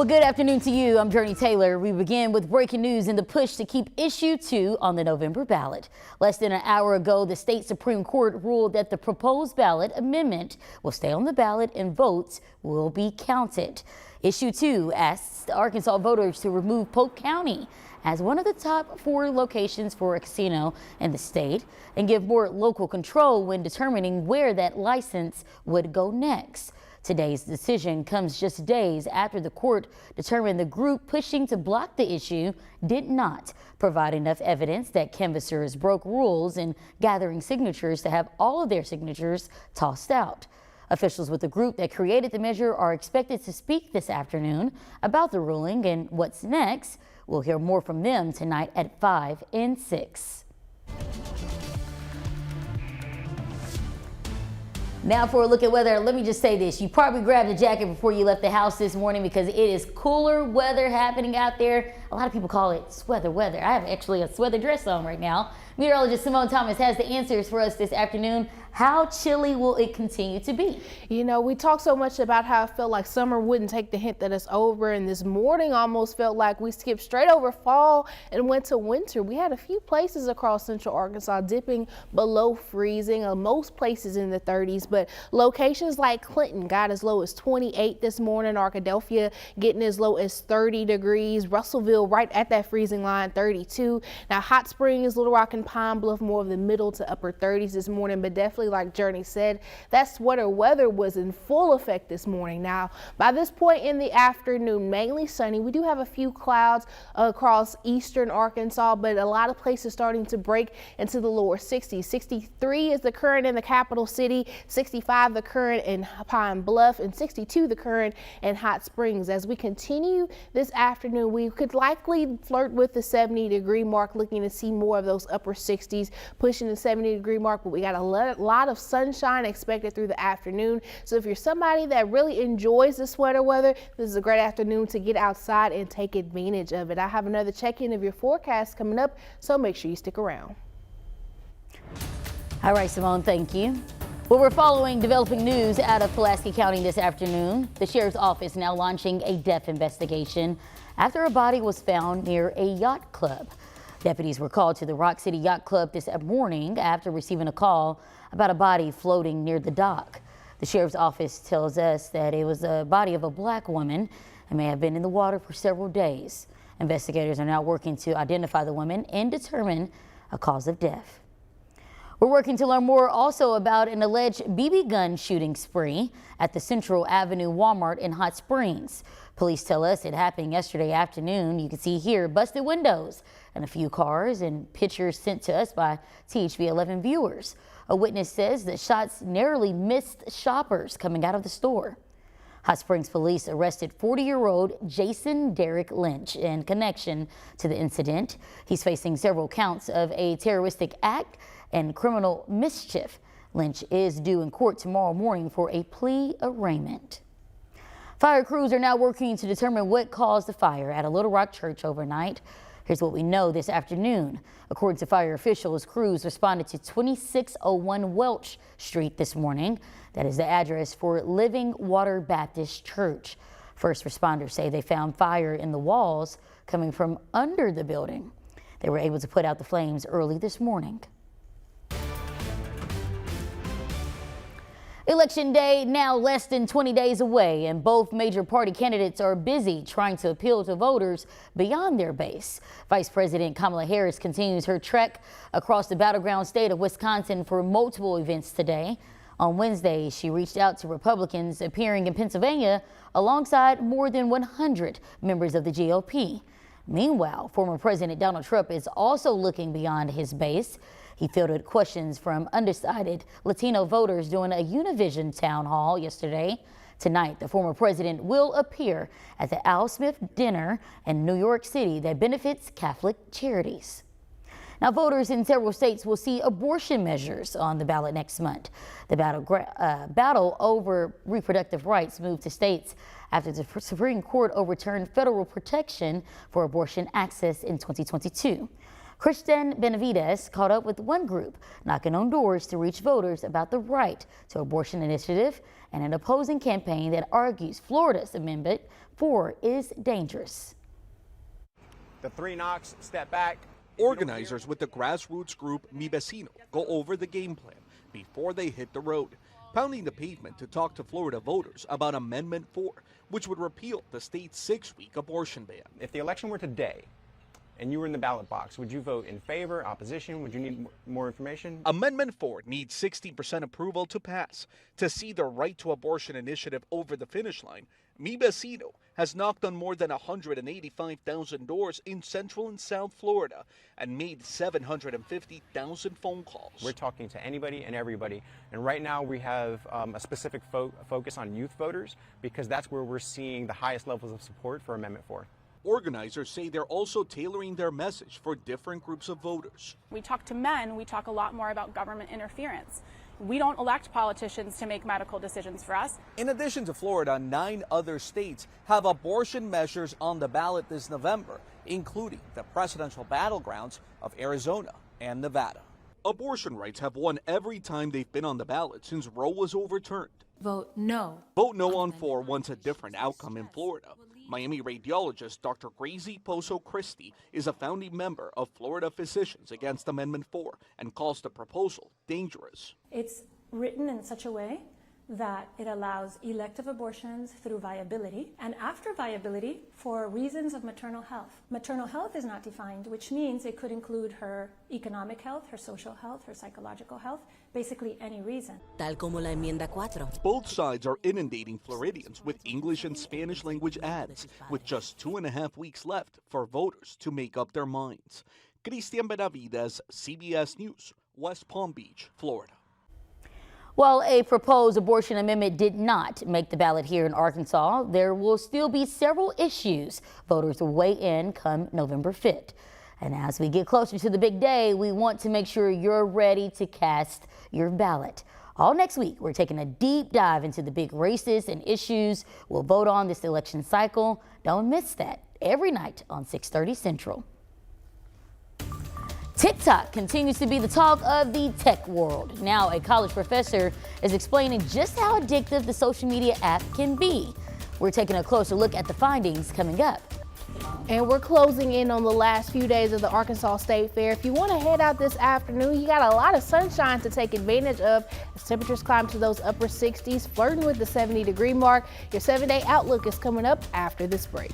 Well, good afternoon to you. I'm Jurnee Taylor. We begin with breaking news in the push to keep issue 2 on the November ballot. Less than an hour ago, the state Supreme Court ruled that the proposed ballot amendment will stay on the ballot and votes will be counted. Issue 2 asks Arkansas voters to remove Polk County as one of the top 4 locations for a casino in the state and give more local control when determining where that license would go next. Today's decision comes just days after the court determined the group pushing to block the issue did not provide enough evidence that canvassers broke rules in gathering signatures to have all of their signatures tossed out. Officials with the group that created the measure are expected to speak this afternoon about the ruling and what's next. We'll hear more from them tonight at 5 and 6. Now for a look at weather, let me just say this. You probably grabbed a jacket before you left the house this morning because it is cooler weather happening out there. A lot of people call it sweather weather. I have actually a sweater dress on right now. Meteorologist Simone Thomas has the answers for us this afternoon. How chilly will it continue to be? You know, we talk so much about how it felt like summer wouldn't take the hint that it's over, and this morning almost felt like we skipped straight over fall and went to winter. We had a few places across central Arkansas dipping below freezing, most places in the 30s, but locations like Clinton got as low as 28 this morning, Arkadelphia getting as low as 30 degrees, Russellville right at that freezing line, 32. Now Hot Springs, Little Rock, and Pine Bluff more of the middle to upper 30s this morning, but definitely like Jurnee said, that sweater weather was in full effect this morning. Now, by this point in the afternoon, mainly sunny. We do have a few clouds across eastern Arkansas, but a lot of places starting to break into the lower 60s. 63 is the current in the capital city, 65 the current in Pine Bluff, and 62 the current in Hot Springs. As we continue this afternoon, we could likely flirt with the 70-degree mark, looking to see more of those upper 60s, pushing the 70-degree mark, but we got a lot of sunshine expected through the afternoon. So if you're somebody that really enjoys the sweater weather, this is a great afternoon to get outside and take advantage of it. I have another check-in of your forecast coming up, so make sure you stick around. All right, Simone, thank you. Well, we're following developing news out of Pulaski County this afternoon. The sheriff's office now launching a death investigation after a body was found near a yacht club. Deputies were called to the Rock City Yacht Club this morning after receiving a call about a body floating near the dock. The sheriff's office tells us that it was a body of a black woman and may have been in the water for several days. Investigators are now working to identify the woman and determine a cause of death. We're working to learn more also about an alleged BB gun shooting spree at the Central Avenue Walmart in Hot Springs. Police tell us it happened yesterday afternoon. You can see here busted windows and a few cars and pictures sent to us by THV 11 viewers. A witness says that shots narrowly missed shoppers coming out of the store. Hot Springs police arrested 40-year-old Jason Derek Lynch in connection to the incident. He's facing several counts of a terroristic act and criminal mischief. Lynch is due in court tomorrow morning for a plea arraignment. Fire crews are now working to determine what caused the fire at a Little Rock church overnight. Here's what we know this afternoon. According to fire officials, crews responded to 2601 Welch Street this morning. That is the address for Living Water Baptist Church. First responders say they found fire in the walls coming from under the building. They were able to put out the flames early this morning. Election day now less than 20 days away, and both major party candidates are busy trying to appeal to voters beyond their base. Vice President Kamala Harris continues her trek across the battleground state of Wisconsin for multiple events today. On Wednesday, she reached out to Republicans appearing in Pennsylvania alongside more than 100 members of the GOP. Meanwhile, former President Donald Trump is also looking beyond his base. He fielded questions from undecided Latino voters during a Univision town hall yesterday. Tonight, the former president will appear at the Al Smith dinner in New York City that benefits Catholic charities. Now, voters in several states will see abortion measures on the ballot next month. The battle over reproductive rights moved to states after the Supreme Court overturned federal protection for abortion access in 2022. Kristen Benavides caught up with one group knocking on doors to reach voters about the right to abortion initiative and an opposing campaign that argues Florida's Amendment 4 is dangerous. The three knocks, step back. Organizers with the grassroots group Mi Vecino go over the game plan before they hit the road, pounding the pavement to talk to Florida voters about Amendment 4, which would repeal the state's 6-week abortion ban. If the election were today and you were in the ballot box, would you vote in favor, opposition? Would you need more information? Amendment 4 needs 60% approval to pass. To see the right to abortion initiative over the finish line, Mi Vecino has knocked on more than 185,000 doors in Central and South Florida and made 750,000 phone calls. We're talking to anybody and everybody, and right now we have a specific focus on youth voters because that's where we're seeing the highest levels of support for Amendment 4. Organizers say they're also tailoring their message for different groups of voters. We talk to men, we talk a lot more about government interference. We don't elect politicians to make medical decisions for us. In addition to Florida, 9 other states have abortion measures on the ballot this November, including the presidential battlegrounds of Arizona and Nevada. Abortion rights have won every time they've been on the ballot since Roe was overturned. Vote no. Vote no on 4 wants a different outcome in Florida. Miami radiologist Dr. Gracie Pozo Christie is a founding member of Florida Physicians Against Amendment 4 and calls the proposal dangerous. It's written in such a way that it allows elective abortions through viability and after viability for reasons of maternal health. Maternal health is not defined, which means it could include her economic health, her social health, her psychological health, basically any reason. Tal como la enmienda 4. Both sides are inundating Floridians with English and Spanish language ads, with just 2.5 weeks left for voters to make up their minds. Cristian Benavides, CBS News, West Palm Beach, Florida. While a proposed abortion amendment did not make the ballot here in Arkansas, there will still be several issues voters will weigh in come November 5th. And as we get closer to the big day, we want to make sure you're ready to cast your ballot. All next week, we're taking a deep dive into the big races and issues we'll vote on this election cycle. Don't miss that every night on 6:30 Central. TikTok continues to be the talk of the tech world. Now, a college professor is explaining just how addictive the social media app can be. We're taking a closer look at the findings coming up. And we're closing in on the last few days of the Arkansas State Fair. If you want to head out this afternoon, you got a lot of sunshine to take advantage of as temperatures climb to those upper 60s, flirting with the 70-degree mark. Your 7-day outlook is coming up after this break.